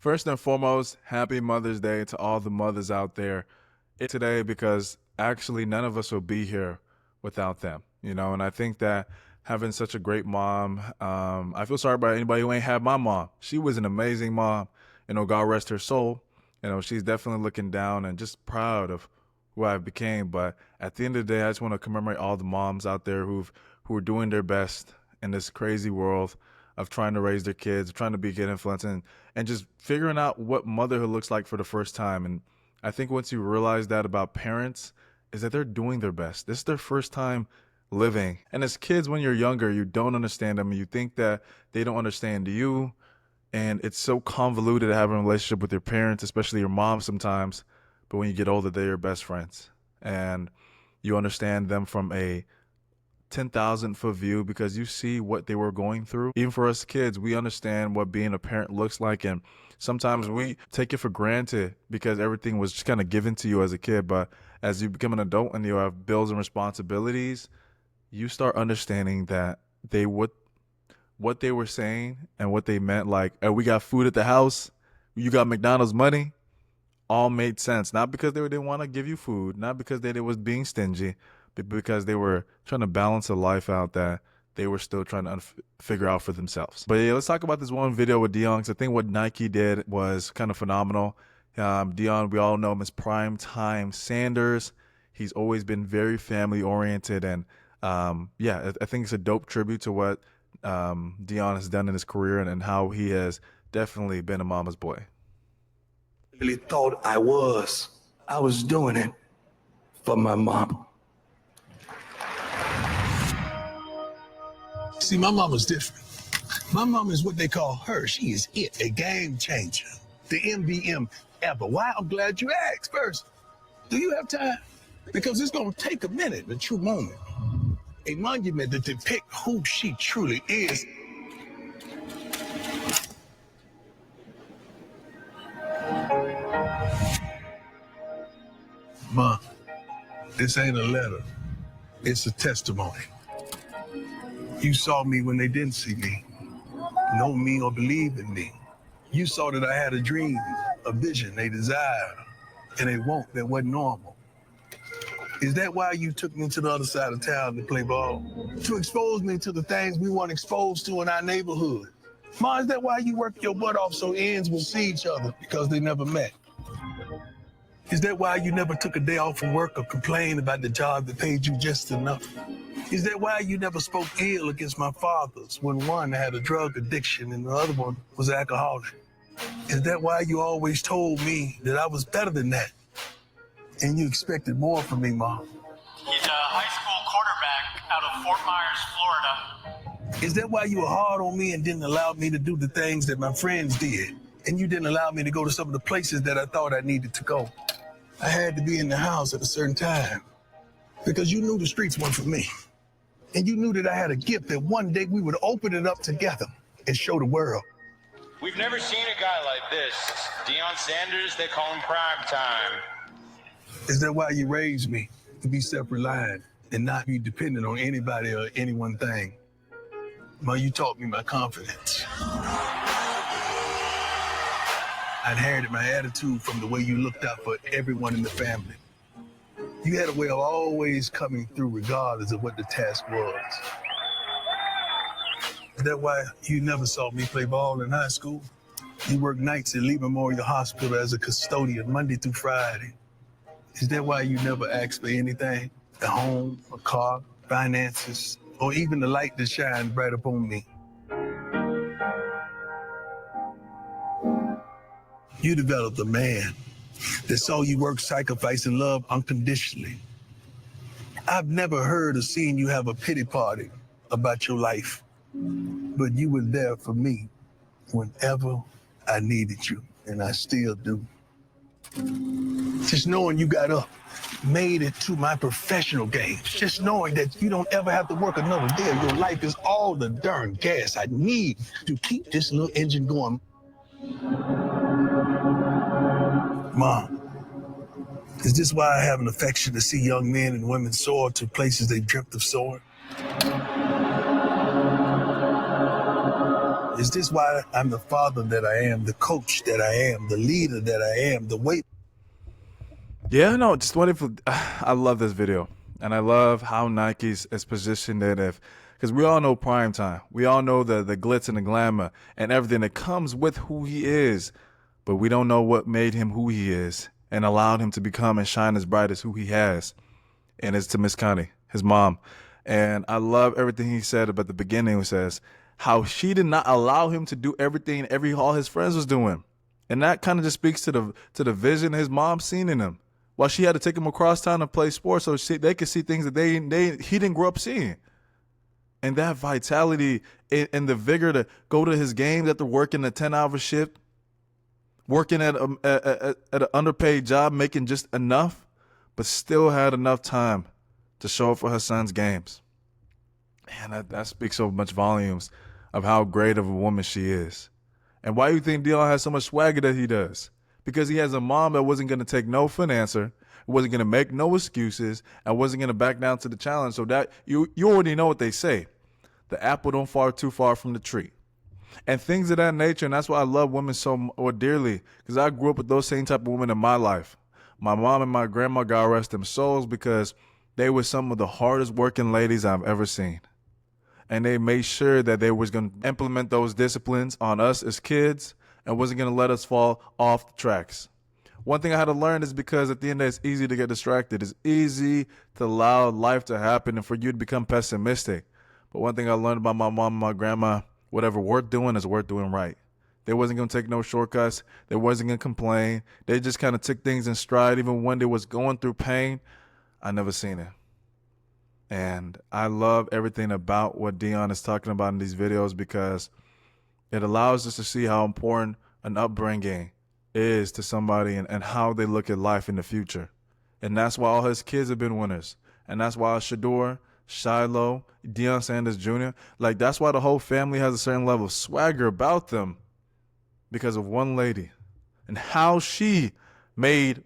First and foremost, happy Mother's Day to all the mothers out there today because actually none of us will be here without them, and I think that having such a great mom, I feel sorry about anybody who ain't had my mom. She was an amazing mom, God rest her soul. She's definitely looking down and just proud of who I became. But at the end of the day, I just want to commemorate all the moms out there who are doing their best in this crazy world of trying to raise their kids, trying to be a good influence, and just figuring out what motherhood looks like for the first time. And I think once you realize that about parents, is that they're doing their best. This is their first time living. And as kids, when you're younger, you don't understand them. You think that they don't understand you. And it's so convoluted to have a relationship with your parents, especially your mom sometimes. But when you get older, they're your best friends. And you understand them from a 10,000-foot view because you see what they were going through. Even for us kids, we understand what being a parent looks like, and sometimes we take it for granted because everything was just kind of given to you as a kid. But as you become an adult and you have bills and responsibilities, you start understanding that what they were saying and what they meant, like, "Hey, we got food at the house, you got McDonald's money," all made sense. Not because they didn't want to give you food, not because they was being stingy, but because they were trying to balance a life out that they were still trying to figure out for themselves. But yeah, let's talk about this one video with Deion, because I think what Nike did was kind of phenomenal. Deion, we all know him as Prime Time Sanders. He's always been very family oriented, and yeah, I think it's a dope tribute to what Deion has done in his career and how he has definitely been a mama's boy. Really thought I was doing it for my mom. See, my mama's different. My mama is what they call her. She is it, a game changer. The MVM ever. Why? I'm glad you asked. First, do you have time? Because it's going to take a minute, a true moment. A monument to depict who she truly is. Ma, this ain't a letter. It's a testimony. You saw me when they didn't see me, know me or believe in me. You saw that I had a dream, a vision, a desire, and a want that wasn't normal. Is that why you took me to the other side of town to play ball? To expose me to the things we weren't exposed to in our neighborhood? Ma, is that why you work your butt off so ends will see each other because they never met? Is that why you never took a day off from work or complained about the job that paid you just enough? Is that why you never spoke ill against my fathers when one had a drug addiction and the other one was alcoholic? Is that why you always told me that I was better than that? And you expected more from me, Mom? He's a high school quarterback out of Fort Myers, Florida. Is that why you were hard on me and didn't allow me to do the things that my friends did? And you didn't allow me to go to some of the places that I thought I needed to go? I had to be in the house at a certain time because you knew the streets weren't for me. And you knew that I had a gift that one day we would open it up together and show the world. We've never seen a guy like this. Deion Sanders, they call him Prime Time. Is that why you raised me? To be self-reliant and not be dependent on anybody or any one thing. Ma, you taught me my confidence. I inherited my attitude from the way you looked out for everyone in the family. You had a way of always coming through regardless of what the task was. Is that why you never saw me play ball in high school? You worked nights at Lee Memorial Hospital as a custodian Monday through Friday. Is that why you never asked for anything? A home, a car, finances, or even the light that shined bright upon me? You developed a man that saw you work, sacrifice, and love unconditionally. I've never heard or seen you have a pity party about your life, but you were there for me whenever I needed you, and I still do. Just knowing you got up, made it to my professional games, just knowing that you don't ever have to work another day of your life is all the darn gas I need to keep this little engine going. Mom, is this why I have an affection to see young men and women soar to places they dreamt of soaring? Is this why I'm the father that I am, the coach that I am, the leader that I am, the weight? Yeah, no, just wondering for. I love this video, and I love how Nike's is positioned it. Because we all know prime time, we all know the glitz and the glamour and everything that comes with who he is, but we don't know what made him who he is and allowed him to become and shine as bright as who he has. And it's to Miss Connie, his mom. And I love everything he said about the beginning. He says how she did not allow him to do everything all his friends was doing, and that kind of just speaks to the vision his mom seen in him. While she had to take him across town to play sports, so they could see things that he didn't grow up seeing, and that vitality and the vigor to go to his games after working a 10-hour shift, working at an underpaid job, making just enough, but still had enough time to show up for her son's games. Man, that speaks so much volumes of how great of a woman she is. And why do you think Deion has so much swagger that he does? Because he has a mom that wasn't going to take no for an answer, wasn't going to make no excuses, and wasn't going to back down to the challenge. So that you already know what they say. The apple don't fall too far from the tree. And things of that nature, and that's why I love women so dearly, because I grew up with those same type of women in my life. My mom and my grandma, God rest them souls, because they were some of the hardest working ladies I've ever seen. And they made sure that they was going to implement those disciplines on us as kids and wasn't going to let us fall off the tracks. One thing I had to learn is because at the end of the day, it's easy to get distracted. It's easy to allow life to happen and for you to become pessimistic. But one thing I learned about my mom and my grandma, whatever worth doing is worth doing right. They wasn't going to take no shortcuts. They wasn't going to complain. They just kind of took things in stride. Even when they was going through pain, I never seen it. And I love everything about what Deion is talking about in these videos, because it allows us to see how important an upbringing is to somebody and how they look at life in the future. And that's why all his kids have been winners. And that's why Shador, Shiloh, Deion Sanders Jr., like that's why the whole family has a certain level of swagger about them, because of one lady and how she made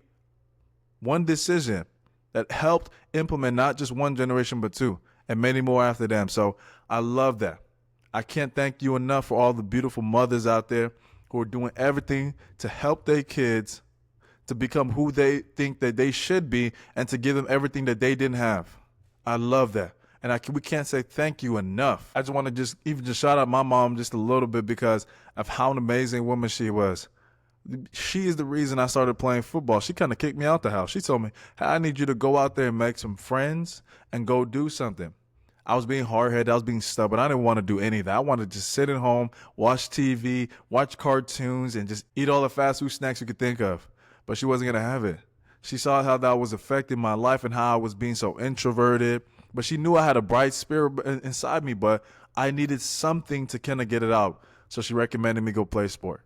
one decision that helped implement not just one generation, but two, and many more after them. So I love that. I can't thank you enough for all the beautiful mothers out there who are doing everything to help their kids to become who they think that they should be and to give them everything that they didn't have. I love that. And we can't say thank you enough. I just want to just shout out my mom just a little bit because of how an amazing woman she was. She is the reason I started playing football. She kind of kicked me out the house. She told me, hey, I need you to go out there and make some friends and go do something. I was being hard-headed. I was being stubborn. I didn't want to do any of that. I wanted to just sit at home, watch TV, watch cartoons, and just eat all the fast food snacks you could think of. But she wasn't going to have it. She saw how that was affecting my life and how I was being so introverted. But she knew I had a bright spirit inside me, but I needed something to kind of get it out. So she recommended me go play sport.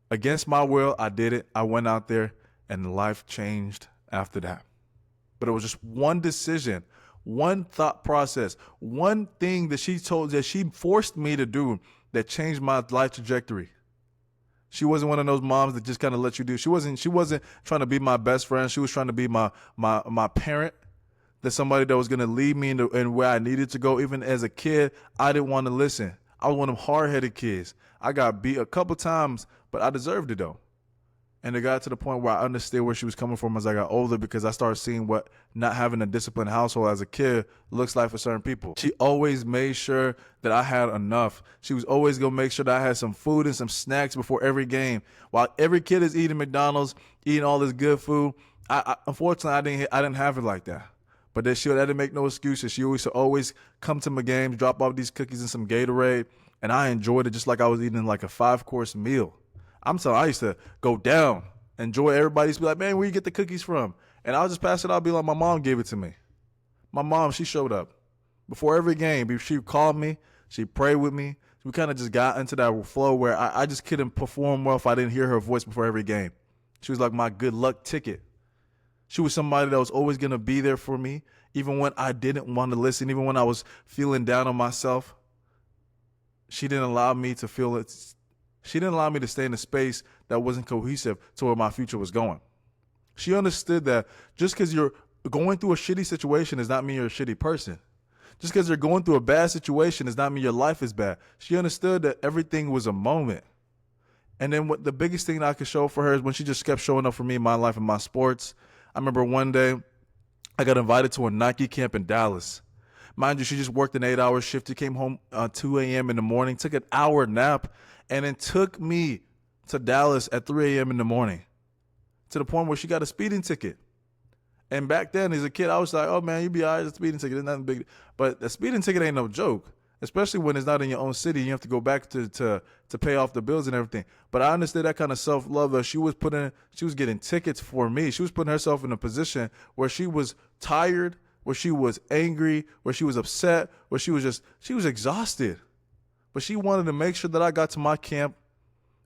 Against my will, I did it. I went out there, and life changed after that. But it was just one decision, one thought process, one thing that she forced me to do that changed my life trajectory. She wasn't one of those moms that just kind of let you do. She wasn't trying to be my best friend. She was trying to be my parent. That somebody that was going to lead me in where I needed to go. Even as a kid, I didn't want to listen. I was one of them hard-headed kids. I got beat a couple times, but I deserved it though. And it got to the point where I understood where she was coming from as I got older, because I started seeing what not having a disciplined household as a kid looks like for certain people. She always made sure that I had enough. She was always going to make sure that I had some food and some snacks before every game. While every kid is eating McDonald's, eating all this good food, unfortunately, I didn't have it like that. But that didn't make no excuses. She always come to my games, drop off these cookies and some Gatorade, and I enjoyed it just like I was eating like a 5-course meal. I'm telling you, I used to go down, enjoy. Everybody used to be like, man, where you get the cookies from? And I'll just pass it out, be like, my mom gave it to me. My mom, she showed up. Before every game, she called me, she prayed with me. We kind of just got into that flow where I just couldn't perform well if I didn't hear her voice before every game. She was like my good luck ticket. She was somebody that was always going to be there for me, even when I didn't want to listen, even when I was feeling down on myself. She didn't allow me to feel it. She didn't allow me to stay in a space that wasn't cohesive to where my future was going. She understood that just because you're going through a shitty situation does not mean you're a shitty person. Just because you're going through a bad situation does not mean your life is bad. She understood that everything was a moment. And then what the biggest thing that I could show for her is when she just kept showing up for me in my life and my sports. I remember one day I got invited to a Nike camp in Dallas. Mind you, she just worked an 8-hour shift. She came home 2 a.m. in the morning, took an hour nap, and then took me to Dallas at 3 a.m. in the morning to the point where she got a speeding ticket. And back then, as a kid, I was like, oh, man, you be all right, it's a speeding ticket. It's nothing big. But a speeding ticket ain't no joke, especially when it's not in your own city. You have to go back to pay off the bills and everything. But I understood that kind of self-love that she was getting tickets for me. She was putting herself in a position where she was tired, where she was angry, where she was upset, where she was exhausted. But she wanted to make sure that I got to my camp,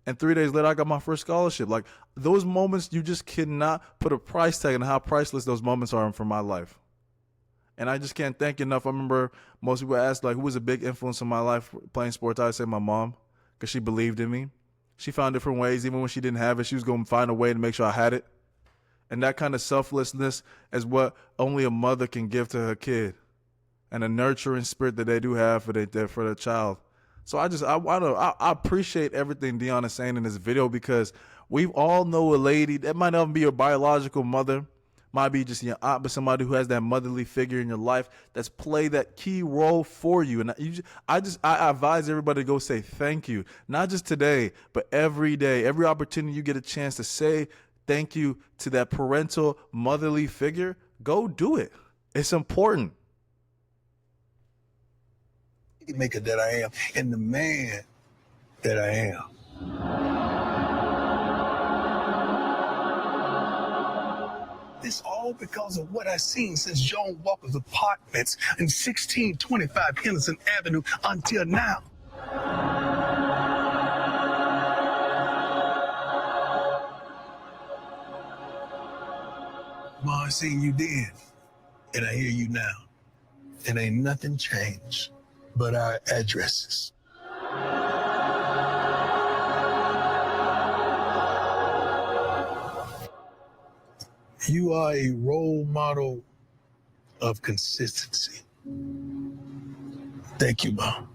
and 3 days later I got my first scholarship. Like, those moments, you just cannot put a price tag on how priceless those moments are for my life. And I just can't thank you enough. I remember most people ask, like, who was a big influence in my life playing sports? I would say my mom, because she believed in me. She found different ways. Even when she didn't have it, she was going to find a way to make sure I had it. And that kind of selflessness is what only a mother can give to her kid, and a nurturing spirit that they do have for their child. So I appreciate everything Deion is saying in this video, because we all know a lady that might not even be your biological mother, might be just your aunt, but somebody who has that motherly figure in your life that's played that key role for you. And I advise everybody to go say thank you, not just today, but every day, every opportunity you get a chance to say thank you to that parental motherly figure. Go do it. It's important. Maker that I am and the man that I am. It's all because of what I've seen since Joan Walker's apartments in 1625 Henderson Avenue until now. Ma, I seen you then, and I hear you now. And ain't nothing changed but our addresses. You are a role model of consistency. Thank you, Mom,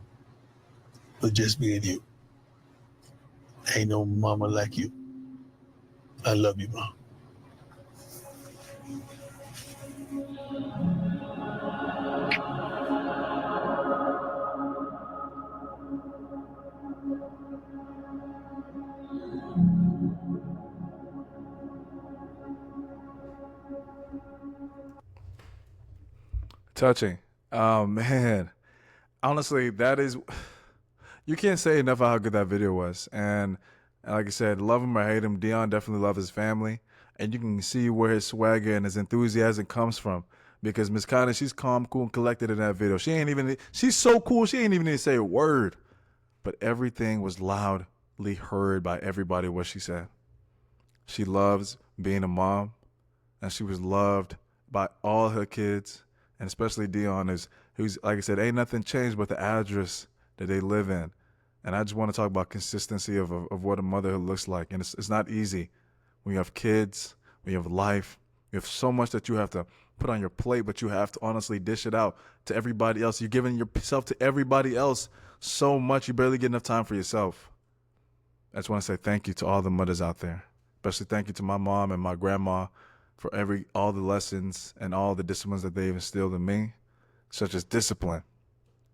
for just being you. Ain't no mama like you. I love you, Mom. Touching. Oh, man. Honestly, you can't say enough about how good that video was. And like I said, love him or hate him, Deion definitely loves his family. And you can see where his swagger and his enthusiasm comes from. Because Miss Connie, she's calm, cool, and collected in that video. She's so cool, she ain't even need to say a word. But everything was loudly heard by everybody what she said. She loves being a mom, and she was loved by all her kids. And especially Deion, who's, like I said, ain't nothing changed but the address that they live in. And I just want to talk about consistency of what a motherhood looks like. And it's not easy when you have kids, when you have life. You have so much that you have to put on your plate, but you have to honestly dish it out to everybody else. You're giving yourself to everybody else so much, you barely get enough time for yourself. I just want to say thank you to all the mothers out there. Especially thank you to my mom and my grandma for all the lessons and all the disciplines that they've instilled in me, such as discipline,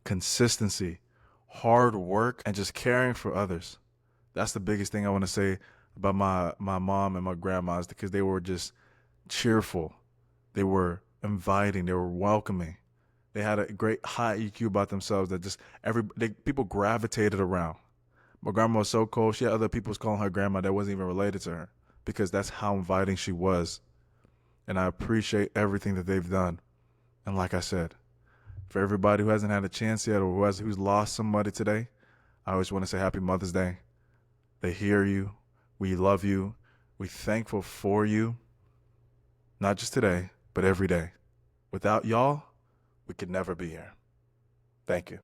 consistency, hard work, and just caring for others. That's the biggest thing I want to say about my mom and my grandmas, because they were just cheerful. They were inviting. They were welcoming. They had a great high EQ about themselves that just people gravitated around. My grandma was so cool. She had other people calling her grandma that wasn't even related to her, because that's how inviting she was. And I appreciate everything that they've done. And like I said, for everybody who hasn't had a chance yet, or who's lost somebody today, I always want to say Happy Mother's Day. They hear you. We love you. We're thankful for you. Not just today, but every day. Without y'all, we could never be here. Thank you.